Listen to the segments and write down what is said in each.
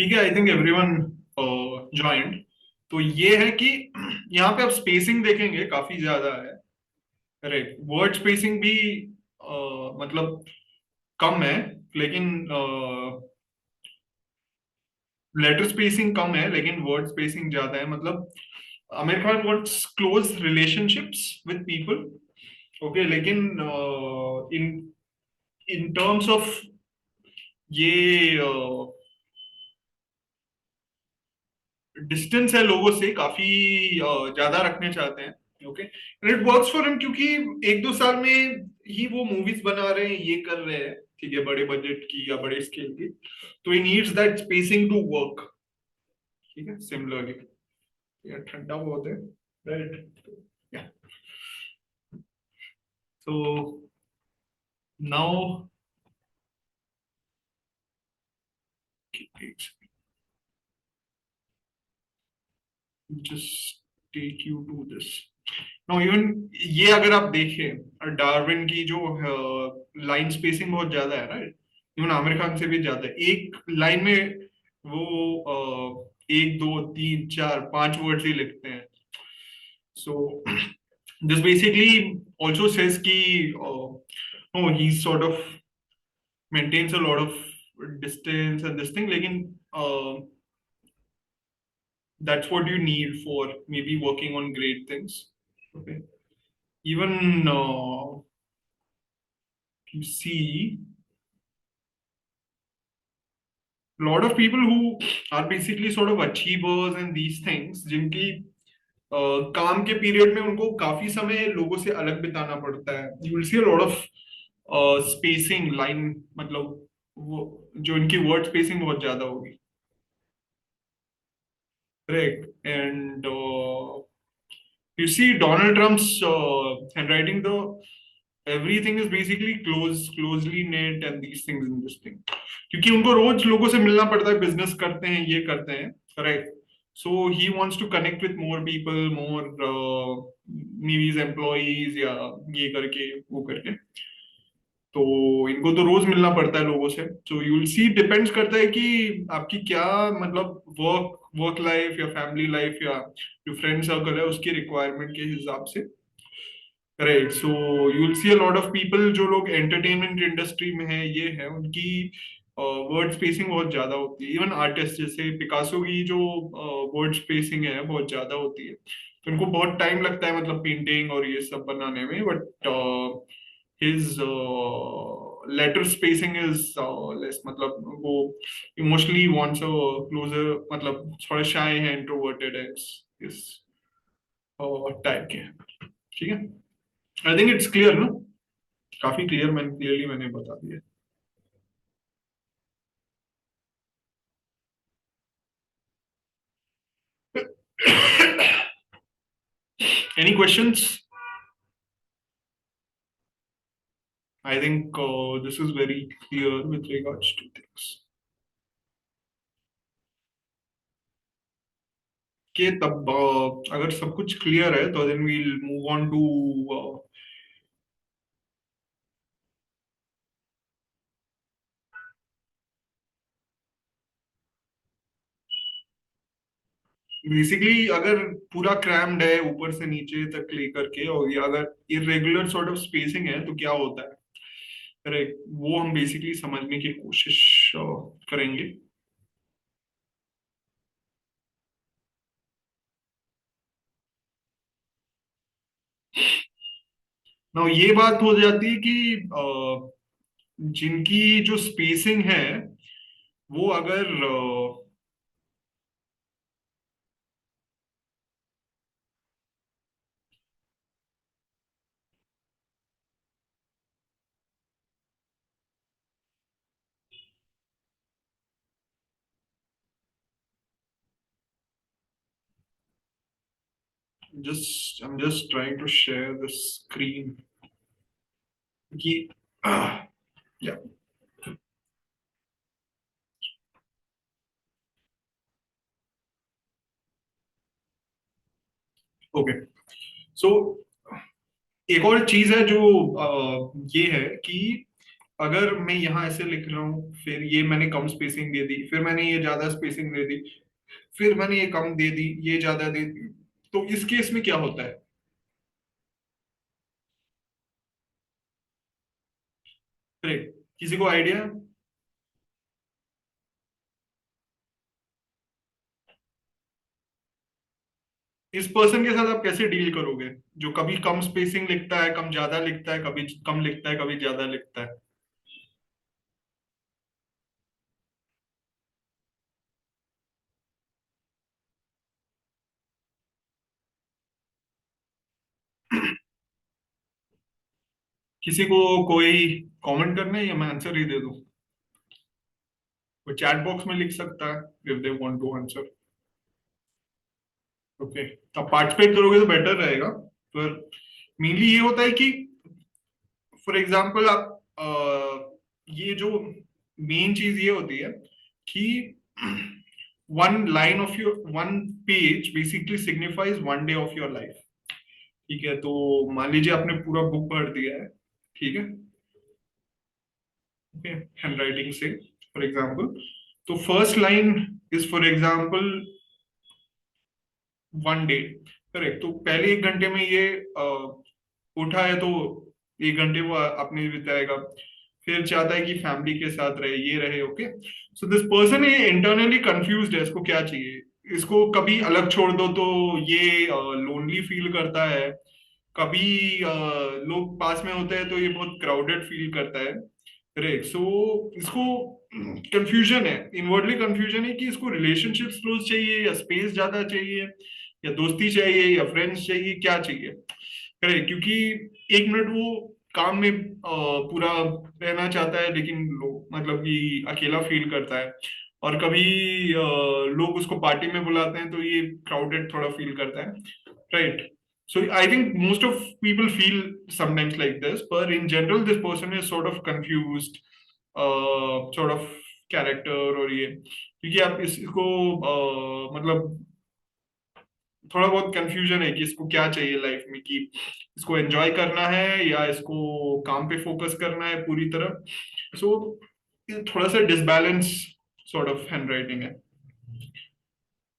ठीक है, I think everyone joint. तो ये है कि यहाँ पे आप स्पेसिंग देखेंगे काफी ज्यादा है। राइट, वर्ड स्पेसिंग भी मतलब कम है, लेकिन लेटर स्पेसिंग कम है लेकिन वर्ड स्पेसिंग ज्यादा है। मतलब Aamir Khan wants close relationships with people, okay, लेकिन इन इन टर्म्स ऑफ ये डिस्टेंस है लोगों से काफी ज्यादा रखने चाहते हैं। Okay, and it works for him क्योंकि एक दो साल में ही वो मूवीज बना रहे हैं, ये कर रहे हैं, ठीक है, बड़े बजट की या बड़े स्केल की। तो he needs that spacing to work. ठीक है, सिमिलरली यार ठंडा बहुत है। राइट, या so now just take you to this. No even ये अगर आप देखें डार्विन की जो लाइन स्पेसिंग बहुत ज्यादा है, राइट, इवन आमिर खान से भी ज्यादा है। एक लाइन में वो एक दो तीन चार पांच वर्ड्स ही लिखते हैं। So this basically also says कि no he sort of maintains a lot of distance and this thing, लेकिन that's what you need for maybe working on great things. Okay, even you see a lot of people who are basically sort of achievers and these things, जिनकी काम के period में उनको काफी समय लोगों से अलग बिताना पड़ता है। You will see a lot of spacing line, मतलब वो जो इनकी वर्ड स्पेसिंग बहुत ज्यादा होगी। Correct, and you see Donald Trump's handwriting, though everything is basically closely knit and these things interesting, क्योंकि उनको रोज लोगों से मिलना पड़ता है, बिजनेस करते हैं, ये करते हैं, correct. So he wants to connect with more people, more मीवीज एम्प्लॉइज या ये करके वो करके। तो इनको तो रोज मिलना पड़ता है लोगों से। So you will see depends करता है कि आपकी क्या मतलब वर्क वर्क लाइफ या फैमिली लाइफ या जो फ्रेंड सर्कल है उसकी रिक्वायरमेंट के हिसाब से। Right, so you will see a lot of people जो लोग एंटरटेनमेंट इंडस्ट्री में है, ये है उनकी वर्ड स्पेसिंग बहुत ज्यादा होती है। इवन आर्टिस्ट जैसे पिकासो की जो वर्ड स्पेसिंग है बहुत ज्यादा होती है, तो उनको बहुत टाइम लगता है मतलब पेंटिंग और ये सब बनाने में। But his letter spacing is less, मतलब वो इमोशनली wants a closer, मतलब थोड़ा shy है, introverted है, इस टाइप के हैं। ठीक है, आई थिंक इट्स क्लियर ना, काफी क्लियर, मैंने क्लियरली मैंने बता दिया। Any questions? I think this is very clear with regards to things के तब अगर सब कुछ क्लियर है तो then we'll move on to basically अगर पूरा क्रैम्ड है ऊपर से नीचे तक लेकर के, और ये अगर इरेगुलर सॉर्ट ऑफ स्पेसिंग है तो क्या होता है, करेक्ट, वो हम बेसिकली समझने की कोशिश करेंगे। ना ये बात हो जाती है कि जिनकी जो स्पेसिंग है वो अगर just I am just trying to share the screen कि या ओके, सो एक और चीज है जो ये है कि अगर मैं यहाँ ऐसे लिख रहा हूँ, फिर ये मैंने कम स्पेसिंग दे दी, फिर मैंने ये ज्यादा स्पेसिंग दे दी, फिर मैंने ये कम दे दी, ये ज्यादा दे दी, तो इस केस में क्या होता है? करेक्ट। किसी को आइडिया? इस पर्सन के साथ आप कैसे डील करोगे, जो कभी कम स्पेसिंग लिखता है, कम ज्यादा लिखता है, कभी कम लिखता है, कभी ज्यादा लिखता है? किसी को कोई कमेंट करना है या मैं आंसर ही दे दूं? वो चैट बॉक्स में लिख सकता है if they want to answer. Okay, तो पार्टिसिपेट करोगे तो बेटर रहेगा। पर मेनली ये होता है कि फॉर एग्जाम्पल आप ये जो मेन चीज ये होती है कि one line of your one page basically signifies one day of your life. ठीक है, तो मान लीजिए आपने पूरा बुक पढ़ दिया है, ठीक है, ओके, हैंड राइटिंग से फॉर एग्जाम्पल, तो first line is for example one day, correct. तो पहले एक घंटे में ये उठा है, तो एक घंटे वो अपने बिताएगा, फिर चाहता है कि फैमिली के साथ रहे, ये रहे, ओके। सो दिस पर्सन ये इंटरनली कंफ्यूज्ड है, इसको क्या चाहिए। इसको कभी अलग छोड़ दो तो ये लोनली फील करता है, कभी लोग पास में होते हैं तो ये बहुत क्राउडेड फील करता है, करेक्ट। सो इसको कंफ्यूजन है, इनवर्डली कंफ्यूजन है कि इसको रिलेशनशिप्स क्लोज चाहिए या स्पेस ज्यादा चाहिए, या दोस्ती चाहिए या फ्रेंड्स चाहिए, क्या चाहिए, करेक्ट। क्योंकि एक मिनट वो काम में पूरा रहना चाहता है, लेकिन लोग मतलब कि अकेला फील करता है, और कभी लोग उसको पार्टी में बुलाते हैं तो ये क्राउडेड थोड़ा फील करता है, right. So I think most of people feel sometimes like this, but in general, this person is sort of confused, sort of character, और ये क्योंकि आप इसको मतलब थोड़ा बहुत कंफ्यूजन है कि इसको क्या चाहिए लाइफ में, कि इसको एंजॉय करना है या इसको काम पे फोकस करना है पूरी तरह। सो थोड़ा सा disbalance sort of hand writing है,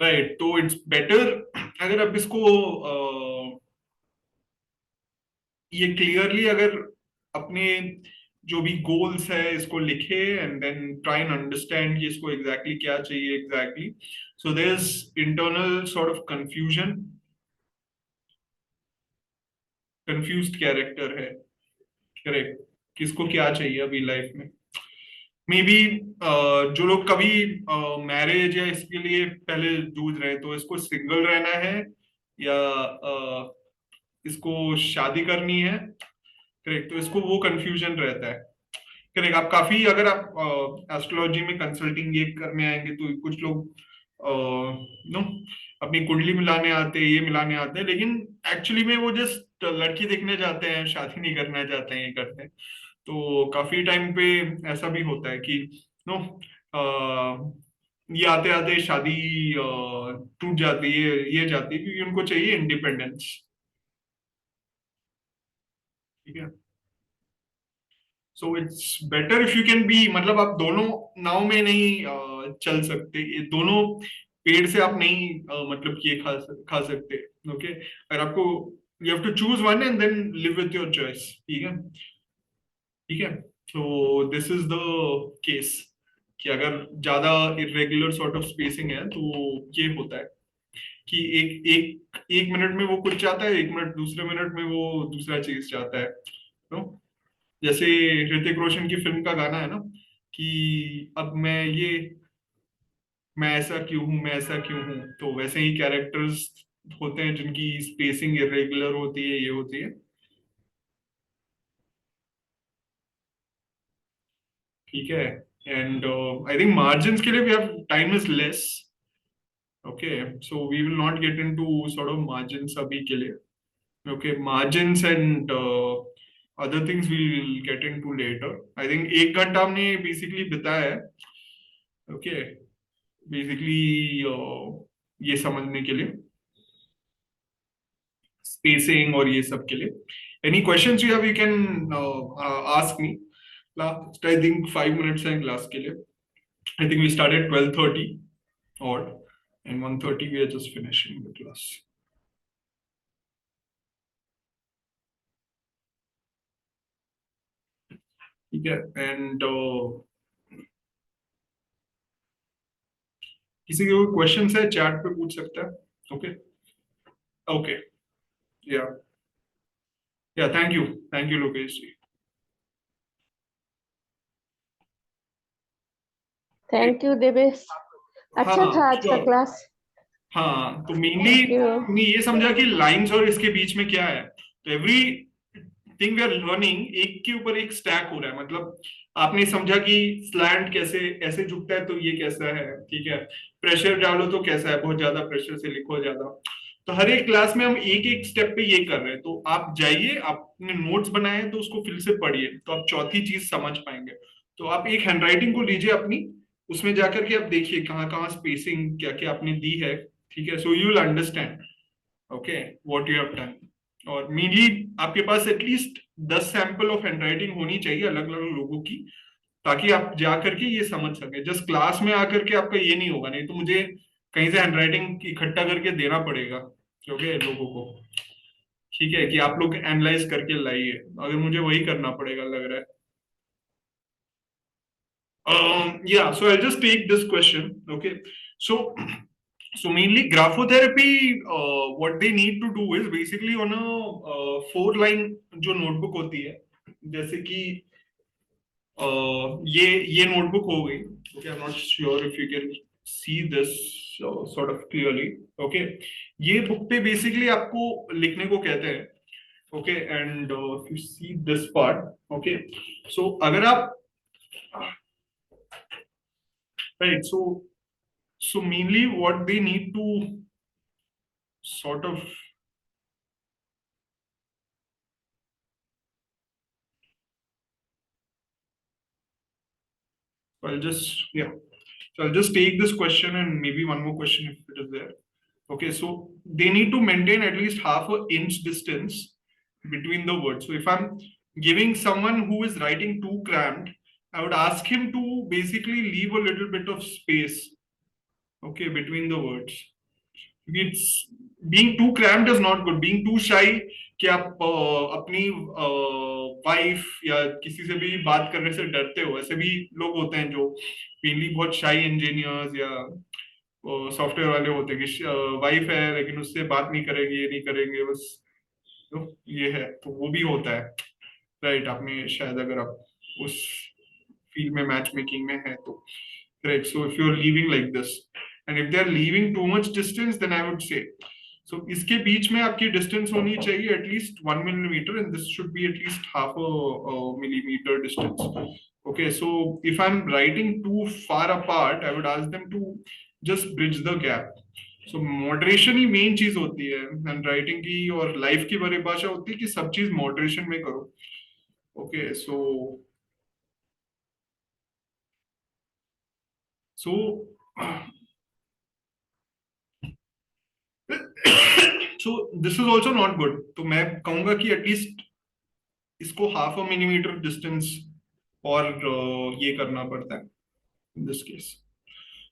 राइट। तो इट्स बेटर अगर आप इसको ये क्लियरली अगर अपने जो भी गोल्स है इसको लिखे, and then try and understand कि इसको एग्जैक्टली क्या चाहिए exactly. So there is internal sort of confusion, confused character है, करेक्ट। किसको क्या चाहिए अभी लाइफ में, मे बी जो लोग कभी मैरिज या इसके लिए पहले जूझ रहे हैं, तो इसको सिंगल रहना है या इसको शादी करनी है, करेक्ट। तो इसको वो कंफ्यूजन रहता है, करेक्ट। आप काफी अगर आप एस्ट्रोलॉजी में कंसल्टिंग ये करने आएंगे तो कुछ लोग नो अपनी कुंडली मिलाने आते हैं, ये मिलाने आते हैं, लेकिन एक्चुअली में वो जस्ट लड़की देखने जाते हैं, शादी नहीं करना चाहते हैं, ये करते हैं। तो काफी टाइम पे ऐसा भी होता है कि नो ये आते आते शादी टूट जाती है, ये जाती है, क्योंकि उनको चाहिए इंडिपेंडेंस, ठीक है। So it's better if you can be, मतलब आप दोनों नाव में नहीं चल सकते, ये दोनों पेड़ से आप नहीं मतलब कि ये खा सकते, ओके। अगर आपको you have to choose one and then live with your choice, ठीक है, ठीक है। तो दिस इज द केस कि अगर ज्यादा इरेगुलर सॉर्ट ऑफ स्पेसिंग है तो ये होता है कि एक एक एक मिनट में वो कुछ चाहता है, एक मिनट दूसरे मिनट में वो दूसरा चीज चाहता है, नो। जैसे ऋतिक रोशन की फिल्म का गाना है ना, कि अब मैं ऐसा क्यों हूं, मैं ऐसा क्यों हूं, तो वैसे ही कैरेक्टर्स होते हैं जिनकी स्पेसिंग इरेगुलर होती है, ये होती है, ठीक है। एंड आई थिंक मार्जिन के लिए भी अब time is less, okay. So we will not get into sort of margins अभी के लिए, ओके। Margins and other things we will get into later. I think एक घंटा हमने बेसिकली बिताया है, ओके, बेसिकली ये समझने के लिए, स्पेसिंग और ये सब के लिए। Any questions you have, you can ask me. last I think 5 minutes हैं class के लिए. I think we started 12:30 odd, and 1:30 we are just finishing the class. ठीक है. And किसी के कोई क्वेश्चन है चैट पे पूछ सकता है. ओके ओके या thank you Lokesh ji. Thank you Devesh, अच्छा था आज का क्लास. हाँ, तो मेनली ये समझा कि लाइंस और इसके बीच में क्या है. तो everything we are learning एक के ऊपर एक स्टैक हो रहा है. मतलब आपने समझा कि स्लैंट कैसे ऐसे झुकता है, तो ये कैसा है. ठीक है. प्रेशर डालो तो कैसा है, बहुत ज्यादा प्रेशर से लिखो ज्यादा. तो हर एक क्लास में हम एक एक स्टेप पे ये कर रहे हैं. तो आप जाइए, आपने नोट्स बनाए तो उसको फिर से पढ़िए, तो आप चौथी चीज समझ पाएंगे. तो आप एक हैंडराइटिंग को लीजिए अपनी, उसमें जाकर के आप देखिए कहाँ कहाँ स्पेसिंग क्या क्या आपने दी है. ठीक है. So you will understand okay what you have done. और मेनली आपके पास एटलीस्ट 10 सैंपल ऑफ हैंडराइटिंग होनी चाहिए अलग अलग लोगों की, ताकि आप जा करके ये समझ सके. जस्ट क्लास में आकर के आपका ये नहीं होगा. नहीं तो मुझे कहीं से हैंडराइटिंग इकट्ठा करके देना पड़ेगा ओके लोगों को. ठीक है कि आप लोग एनालाइज करके लाइए, अगर मुझे वही करना पड़ेगा लग रहा है. Yeah, so I'll just take this question. Okay, so mainly graphotherapy, what they need to do is basically on a 4 line जो notebook होती है, जैसे कि ये notebook हो गई. Okay, I'm not sure if you can see this sort of clearly. Okay, ये book पे basically आपको लिखने को कहते हैं. Okay, and if you see this part, okay, so अगर आप right, so mainly what they need to sort of I'll just take this question and maybe one more question if it is there. Okay, so they need to maintain at least half an inch distance between the words. So if I'm giving someone who is writing too cramped, I would ask him to basically leave a little bit of space, okay, between the words. It's being too cramped is not good. Being too shy कि आप अपनी wife या किसी से भी बात करने से डरते हो. ऐसे भी लोग होते हैं जो मेनली बहुत शाई इंजीनियर्स या सॉफ्टवेयर वाले होते हैं कि वाइफ है लेकिन उससे बात नहीं करेंगे, ये नहीं करेंगे, बस तो ये है. तो वो भी होता है राइट. आपने शायद अगर आप उस फील्ड में मैच मेकिंग में है तो right. So if you are living like this and if they are leaving too much distance, then I would say so इसके बीच में आपकी distance होनी चाहिए at least 1 millimeter, and this should be at least half a millimeter distance. Okay, so if I'm writing too far apart, I would ask them to just bridge the gap. So moderation he main चीज होती है and writing की और life की परिभाषा होती है कि सब चीज moderation में करो. Okay, so so this is also not good. तो मैं कहूंगा कि एटलीस्ट इसको हाफ अ मिलीमीटर डिस्टेंस और ये करना पड़ता है in this case.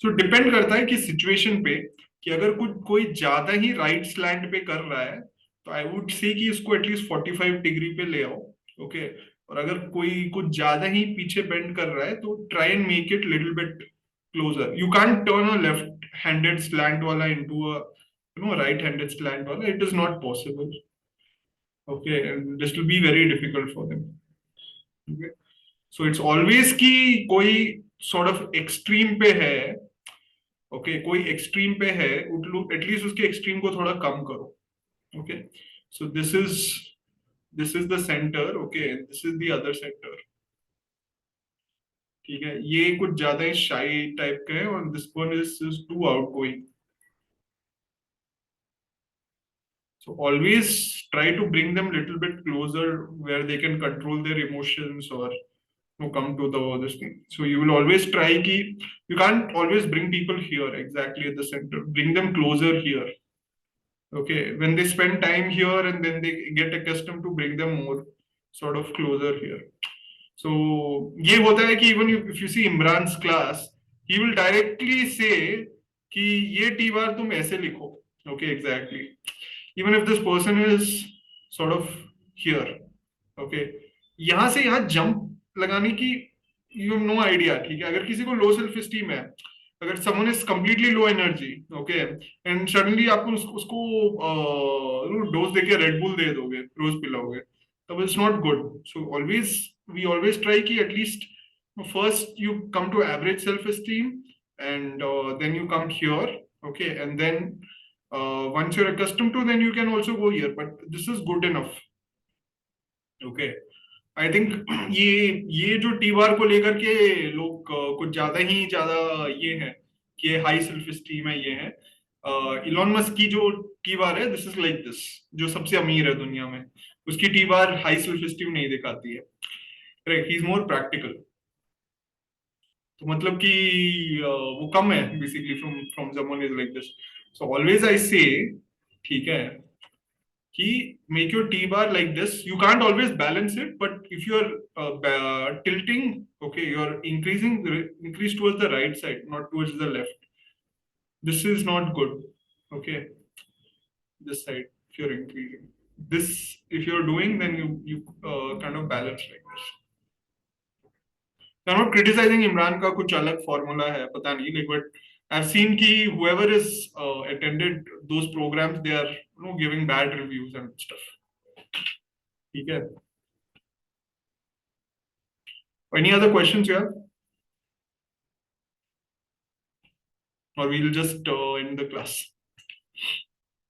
So depend करता है कि सिचुएशन पे कि अगर कोई ज्यादा ही राइट स्लैंट पे कर रहा है तो आई वुड से कि इसको एटलीस्ट 45 डिग्री पे ले आओ. ओके, और अगर कोई कुछ ज्यादा ही पीछे बेंड कर रहा है तो try and make it little bit closer. You can't turn a left handed slant वाला into a right-handed slant wala. It is not possible. Okay, and this will be very difficult for them. Okay, so it's always कि कोई sort of extreme पे है. Okay, कोई extreme पे है, at least उसके extreme को थोड़ा कम करो. Okay, so this is the center. Okay, this is the other center. ठीक है, ये कुछ ज्यादा ही shy type का है और this one is too outgoing. So always try to bring them little bit closer where they can control their emotions or come to this thing. So you will always try ki you can't always bring people here exactly at the center. Bring them closer here. Okay, when they spend time here and then they get accustomed to bring them more sort of closer here. So ये होता है कि even if you see Imran's class, he will directly say कि ये T bar तुम ऐसे लिखो. Okay, exactly. Even if this person is sort of here, okay, यहाँ से यहाँ जंप लगाने की you have no idea. ठीक है, अगर किसी को लो सेल्फ एस्टीम है, अगर someone is completely low energy, okay, and suddenly आपको उसको डोज देके रेड बुल दे दोगे, रोज पिलाओगे, तब it's not good. So we always try कि at least first you come to average self esteem, and then you come here, okay, and then once you're accustomed to, then you can also go here, but this is good enough. Okay, I think ये जो T bar को लेकर के लोग कुछ ज्यादा ये है कि हाई सेल्फ एस्टीम है, ये है. इलॉन मस्क की जो टी बार है, दिस इज लाइक दिस. जो सबसे अमीर है दुनिया में, उसकी T bar high self esteem नहीं दिखाती है. Correct, he is more practical. तो मतलब कि वो कम है basically from someone is like this. So always I से, ठीक है, कि make your T bar like this. You can't always balance it, but if you're tilting, okay, you're increase towards the right side, not towards the left. This is not good. Okay, this side, if you're increasing this, if you're doing, then you kind of balance like this. I'm not criticizing Imran का कुछ अलग formula है, पता नहीं, like, but I've seen कि whoever is attended those programs, they are giving bad reviews and stuff. ठीक है. Any other questions you have? Or we'll just end the class.